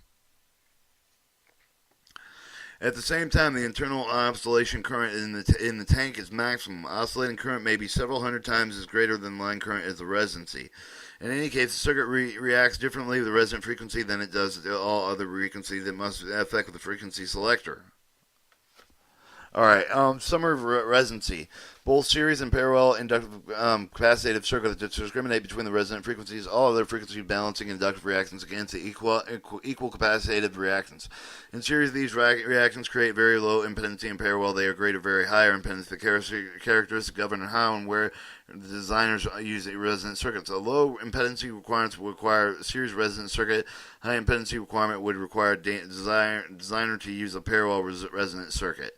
At the same time, the internal oscillation current in the tank is maximum. Oscillating current may be several hundred times as greater than line current as the residency. In any case, the circuit reacts differently with the resonant frequency than it does with all other frequencies that must affect with the frequency selector. Alright, summary of residency. Both series and parallel inductive capacitive circuits that discriminate between the resonant frequencies, all other frequency balancing inductive reactance against the equal capacitive reactance. In series, these reactants create very low impedancy. In parallel, they are great or very higher impedance. The characteristics govern how and where the designers use resonant circuits. A low impedancy requirements would require a series resonant circuit. High impedancy requirement would require designer to use a parallel resonant circuit.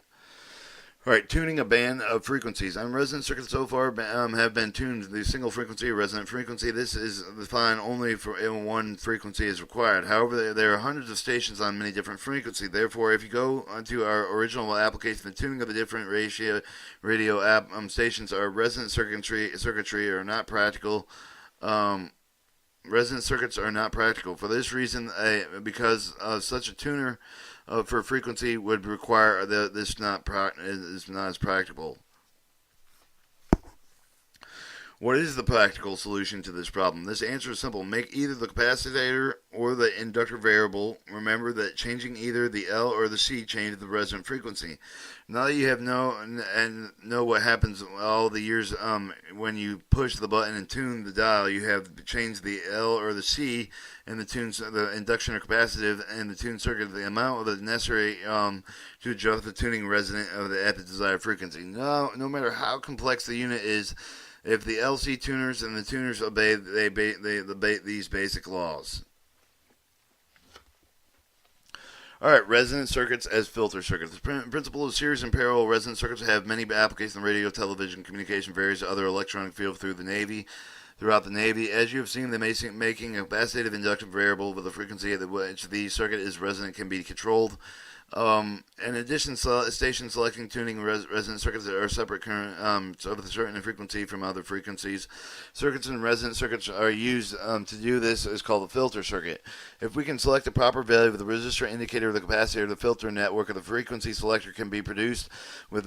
Alright, tuning a band of frequencies. On resonant circuits so far have been tuned to the single frequency or resonant frequency. This is defined only for one frequency is required. However, there are hundreds of stations on many different frequencies. Therefore, if you go to our original application, the tuning of the different radio stations or resonant circuitry are not practical. Resonant circuits are not practical. For this reason, because such a tuner for frequency would require this is not as practical. What is the practical solution to this problem? This answer is simple. Make either the capacitor or the inductor variable. Remember that changing either the L or the C changes the resonant frequency. Now that you have know what happens all the years when you push the button and tune the dial, you have changed the L or the C and the induction or capacitive and the tuned circuit, the amount of the necessary to adjust the tuning resonant at the desired frequency. No matter how complex the unit is, if the LC tuners and the tuners obey these basic laws. Alright, resonant circuits as filter circuits. The principle of series and parallel resonant circuits have many applications in radio, television, communication, various other electronic fields throughout the Navy. As you have seen, making a capacitive inductive variable with a frequency at which the circuit is resonant can be controlled. In addition, station selecting, tuning, resonant circuits are separate current of a certain frequency from other frequencies. Circuits and resonant circuits are used to do this is called the filter circuit. If we can select the proper value of the resistor, indicator, of the capacitor, the filter network of the frequency selector can be produced with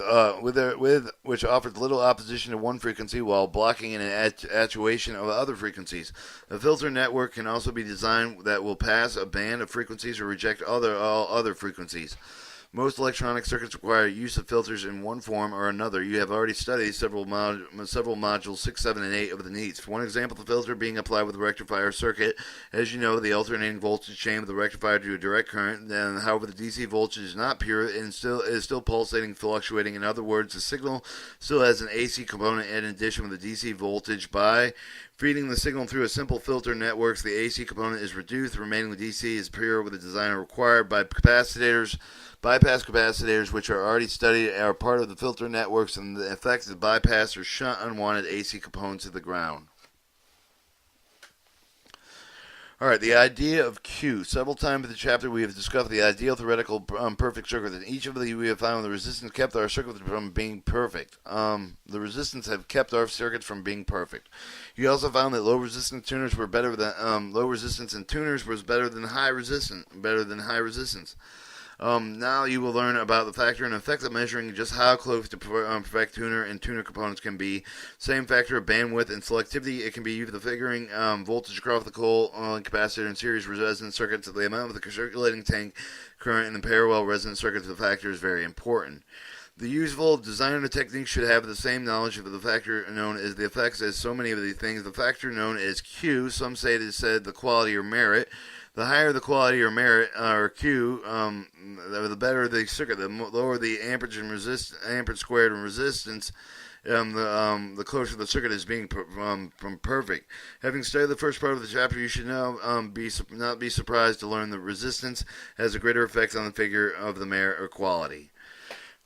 which offers little opposition to one frequency while blocking an attenuation of other frequencies. The filter network can also be designed that will pass a band of frequencies or reject all other frequencies. Most electronic circuits require use of filters in one form or another. You have already studied several modules 6, 7, and 8 of the Neets. For one example, the filter being applied with the rectifier circuit. As you know, the alternating voltage chain with the rectifier to a direct current. Then, however, the DC voltage is not pure and is still pulsating, fluctuating. In other words, the signal still has an AC component in addition with the DC voltage. By feeding the signal through a simple filter networks, the AC component is reduced. The remaining DC is pure with the designer required by capacitors. Bypass capacitors, which are already studied, are part of the filter networks, and the effect is bypass or shunt unwanted AC components to the ground. Alright, the idea of Q. Several times in the chapter we have discussed the ideal theoretical perfect circuit. In each of these we have found the resistance kept our circuit from being perfect. The resistance have kept our circuits from being perfect. You also found that low resistance tuners were better than low resistance and tuners was better than high resistance. Now you will learn about the factor and effect of measuring just how close to perfect tuner and tuner components can be. Same factor of bandwidth and selectivity. It can be used for figuring voltage across the coil capacitor and series resonant circuits. The amount of the circulating tank current in the parallel resonant circuits. The factor is very important. The useful designer technique should have the same knowledge of the factor known as the effects as so many of these things. The factor known as Q. Some say it is said the quality or merit. The higher the quality or merit, or Q, the better the circuit. The lower the amperage squared and resistance, the closer the circuit is being from perfect. Having studied the first part of the chapter, you should now not be surprised to learn that resistance has a greater effect on the figure of the merit or quality.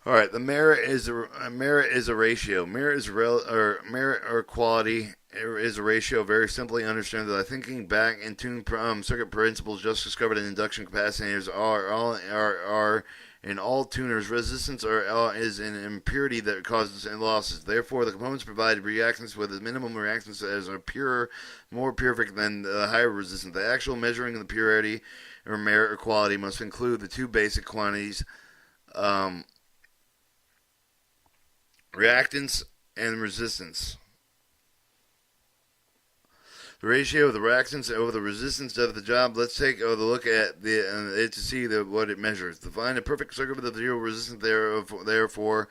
All right, the merit is a ratio. Merit or quality is a ratio. Very simply understand that thinking back in tuned circuit principles just discovered in induction capacitors are in all tuners. Resistance is an impurity that causes losses. Therefore, the components provide reactance with a minimum reactance as are more perfect than the higher resistance. The actual measuring of the purity or merit or quality must include the two basic quantities reactance and resistance. The ratio of the reactance over the resistance does the job. Let's take a look at it to see what it measures. To find a perfect circuit with a zero resistance, therefore,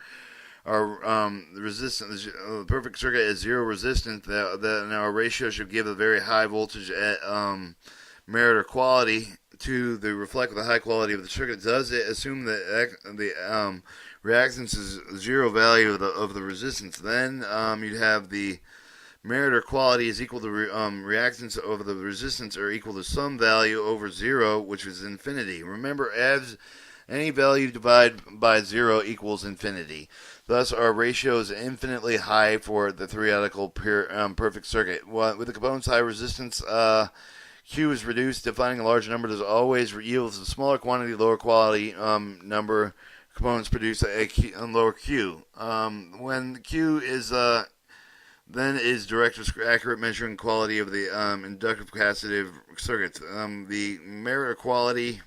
the perfect circuit is zero resistance. That our ratio should give a very high voltage at merit or quality to reflect the high quality of the circuit. Does it assume that the reactance is zero value of the resistance? Then you'd have the merit or quality is equal to reactance over the resistance, or equal to some value over zero, which is infinity. Remember, as any value divided by zero equals infinity. Thus, our ratio is infinitely high for the theoretical perfect circuit. With the component's high resistance, Q is reduced. Defining a large number does always yields a smaller quantity, lower quality number. Components produce a lower Q. When Q is then is direct accurate measuring quality of the inductive capacitive circuits. The merit or quality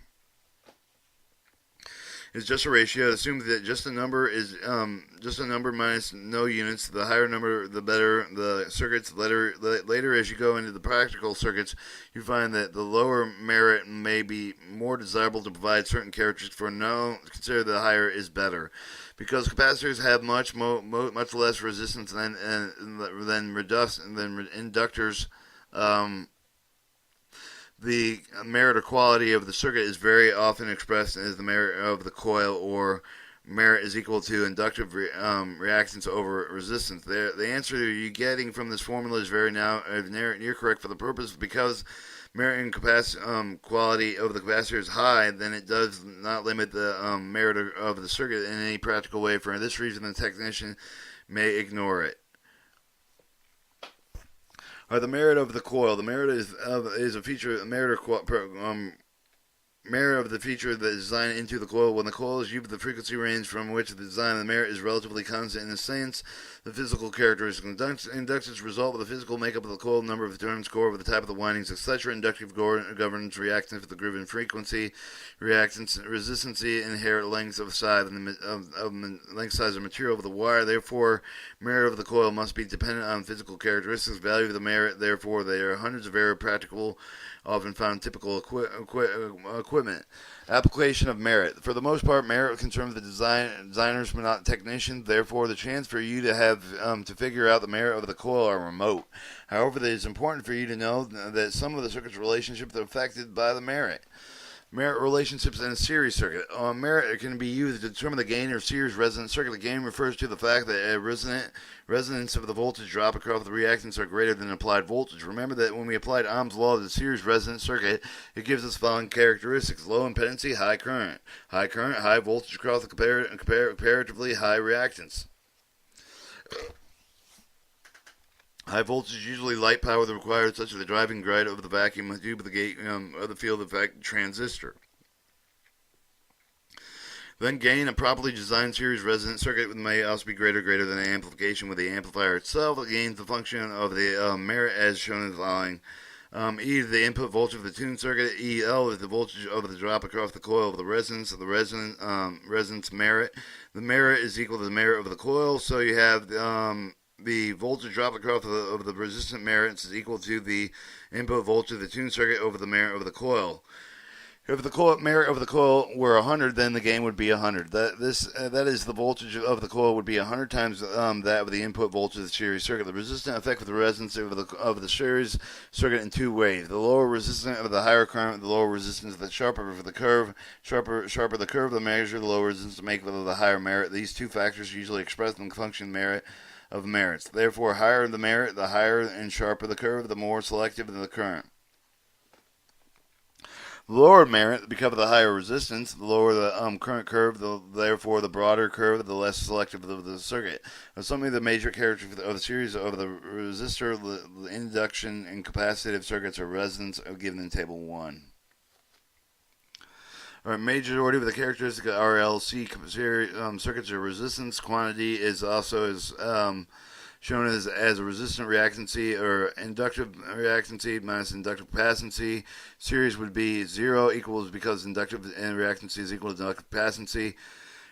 is just a ratio. Assume that just a number is just a number minus no units. The higher number, the better the circuits. Later, as you go into the practical circuits, you find that the lower merit may be more desirable to provide certain characteristics. For no, consider the higher is better. Because capacitors have much less resistance than inductors, the merit or quality of the circuit is very often expressed as the merit of the coil, or merit is equal to inductive reactance over resistance. The answer you're getting from this formula is very near correct for the purpose, because merit and quality of the capacitor is high, then it does not limit the merit of the circuit in any practical way. For this reason, the technician may ignore it. The merit of the coil. The merit is a feature. Merit of the feature that is designed into the coil. When the coil is used, the frequency range from which the design of the merit is relatively constant. In a sense, the physical characteristics. Inductance result with the physical makeup of the coil, number of the turns, core, with the type of the windings, etc. Inductive governance, reactance with the given frequency, reactance, resistancy, inherent lengths of size length size of material of the wire. Therefore, merit of the coil must be dependent on physical characteristics. Value of the merit. Therefore, there are hundreds of very practical, often found typical equipment. Application of merit. For the most part, merit concerns the designers, but not technicians. Therefore, the chance for you to have to figure out the merit of the coil are remote. However, it is important for you to know that some of the circuit's relationships are affected by the merit. Merit relationships in a series circuit. Merit can be used to determine the gain of series resonant circuit. The gain refers to the fact that a resonance of the voltage drop across the reactance are greater than applied voltage. Remember that when we applied Ohm's law to the series resonant circuit, it gives us the following characteristics: low impedance, high current. High current, high voltage across the comparatively high reactance. High voltage, usually light power that required, such as the driving grid of the vacuum tube of the gate of the field effect transistor. Then gain. A properly designed series resonant circuit may also be greater than the amplification with the amplifier itself. It gains the function of the merit as shown in the following. E is the input voltage of the tuned circuit. EL is the voltage of the drop across the coil of the resonance of the resonance merit. The merit is equal to the merit of the coil. So you have the voltage drop across of the resistant merit is equal to the input voltage of the tuned circuit over the merit of the coil. If the merit of the coil were 100, then the gain would be 100. That is the voltage of the coil would be 100 times that of the input voltage of the series circuit. The resistant effect of the resonance of the series circuit in two ways: the lower resistance of the higher current, the lower resistance of the sharper the curve. Sharper the curve, the measure, the lower resistance to make of the higher merit. These two factors usually expressed in the function merit of merits. Therefore, higher the merit, the higher and sharper the curve, the more selective the current. The lower merit, because of the higher resistance, the lower the current curve, therefore the broader curve, the less selective of the circuit. Some of the major characteristics of the series of the resistor, the induction, and capacitive circuits are resonance given in Table 1. Our majority of the characteristics of RLC circuits are resistance. Quantity is also shown as a resistant reactancy, or inductive reactancy minus inductive capacitancy. Series would be 0 equals because inductive and reactancy is equal to inductive capacitancy.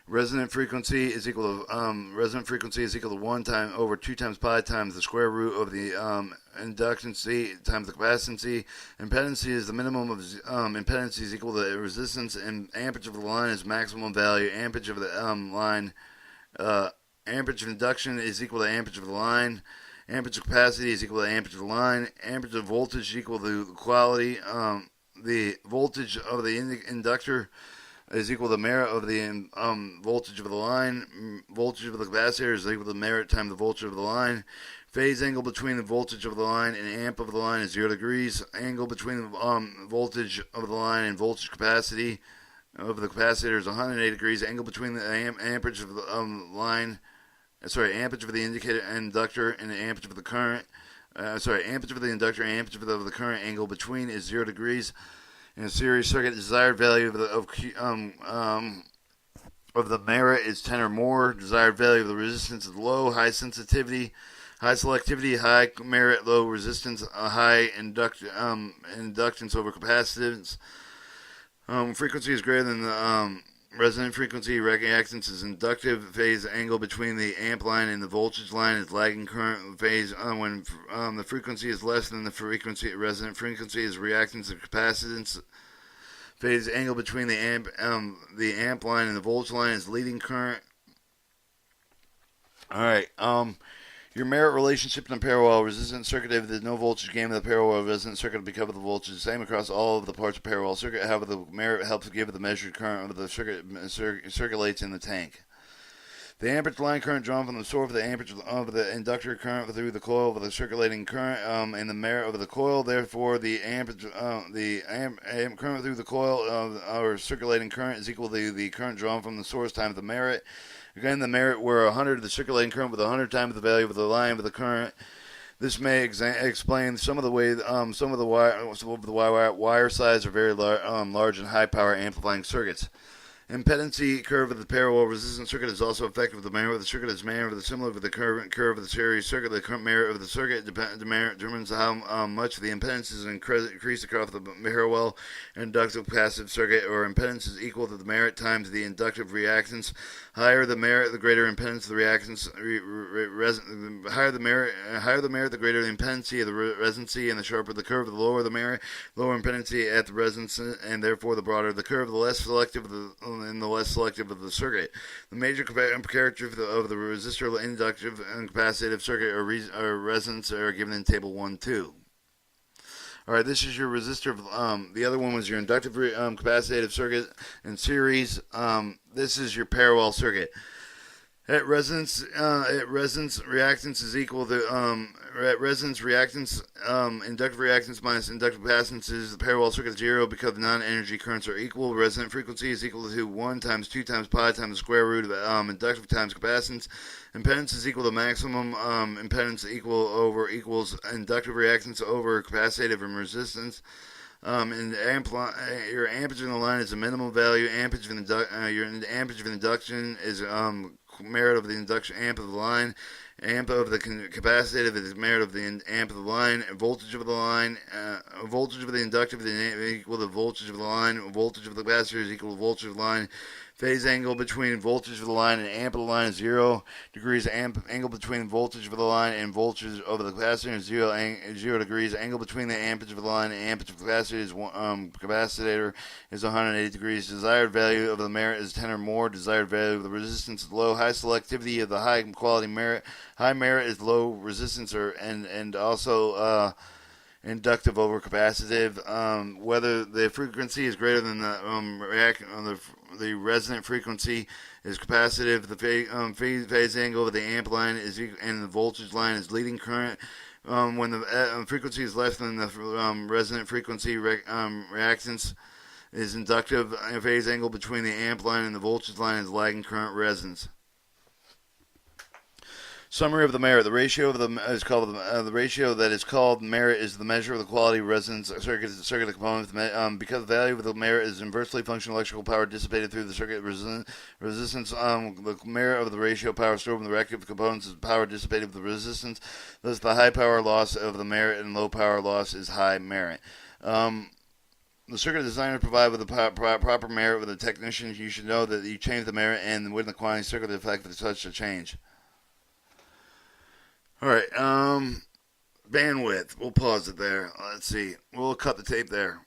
Resonant frequency is equal to 1 time over 2 times pi times the square root of the inductancy times the capacitancy. Impedancy is the minimum of impedancy is equal to the resistance, and amperage of the line is maximum value. Amperage of the line, amperage of induction is equal to amperage of the line. Amperage of capacity is equal to amperage of the line. Amperage of voltage is equal to the quality. The voltage of the inductor is equal to the merit of the voltage of the line. Voltage of the capacitor is equal to the merit times the voltage of the line. Phase angle between the voltage of the line and amp of the line is 0 degrees. Angle between the voltage of the line and voltage capacity of the capacitor is 180 degrees. Angle between the amperage of the amperage of the indicator inductor and the amperage of the current. Amperage of the inductor and amperage of the current angle between is 0 degrees. In a series circuit, the desired value of the merit is 10 or more. Desired value of the resistance is low, high sensitivity, high selectivity, high merit, low resistance, high inductance over capacitance. Frequency is greater than the resonant frequency. Reactance is inductive. Phase angle between the amp line and the voltage line is lagging current phase. When the frequency is less than the frequency, resonant frequency is reactance of capacitance. Phase angle between the amp line and the voltage line is leading current. All right. Your merit relationship in a parallel resistant circuit, if there's no voltage gain in the parallel resonant circuit, will be covered with the voltage the same across all of the parts of the parallel circuit. However, the merit helps give the measured current of the circuit circulates in the tank. The amperage line current drawn from the source of the amperage of the inductor current through the coil of the circulating current and the merit of the coil. Therefore, the amperage current through the coil of our circulating current is equal to the current drawn from the source times the merit. Again, the merit were 100, the circulating current with 100 times the value of the line of the current. This may explain some of the way some of the wire size are very large and high power amplifying circuits. Impedancy curve of the parallel resistance circuit is also effective with the merit of the circuit is similar with the curve of the series circuit. The current merit of the circuit determines how much the impedance is increased across the parallel inductive capacitive circuit, or impedance is equal to the merit times the inductive reactance. Higher the merit, the greater impedance of the reactance. Higher the merit, the greater the impedancy of the residency, and the sharper the curve, the lower the merit, lower impedancy at the resonance, and therefore the broader the curve, the less selective of the circuit. The major characteristics of the resistor, inductive, and capacitive circuit or resonance are given in Table 1-2. All right, this is your resistor. The other one was your inductive capacitive circuit in series. This is your parallel circuit. At resonance reactance is equal to at resonance reactance, inductive reactance minus inductive capacitance is the parallel circuit 0 because the non-energy currents are equal. Resonant frequency is equal to 1 times 2 times pi times the square root of inductive times capacitance. Impedance is equal to maximum impedance equals inductive reactance over capacitive and resistance. And your amperage in the line is the minimum value. Amperage of your amperage of induction is merit of the induction amp of the line. Amp of the capacitive is merit of the amp of the line. Voltage of the line, voltage of the inductive is equal to voltage of the line. Voltage of the capacitor is equal to voltage of the line. Phase angle between voltage of the line and amp of the line is 0 degrees. Angle between voltage of the line and voltage of the capacitor is 0 degrees. Angle between the amperage of the line and amperage of the capacitor is 180 degrees. Desired value of the merit is 10 or more. Desired value of the resistance is low. High selectivity of the high quality merit. High merit is low resistance and also inductive over capacitive. Whether the frequency is greater than the resonant frequency is capacitive. The phase angle of the amp line and the voltage line is leading current. When the frequency is less than the resonant frequency, reactance is inductive. Phase angle between the amp line and the voltage line is lagging current resonance. Summary of the merit. The ratio of the ratio that is called merit is the measure of the quality of resonance circuit components. Because the value of the merit is inversely functional electrical power dissipated through the circuit resistance. The merit of the ratio power stored in the reactive components is power dissipated with the resistance. Thus, the high power loss of the merit and low power loss is high merit. The circuit designer provided with the proper merit with the technician. You should know that you change the merit and within the quantity circuit the effect of such a change. Alright, bandwidth. We'll pause it there. Let's see. We'll cut the tape there.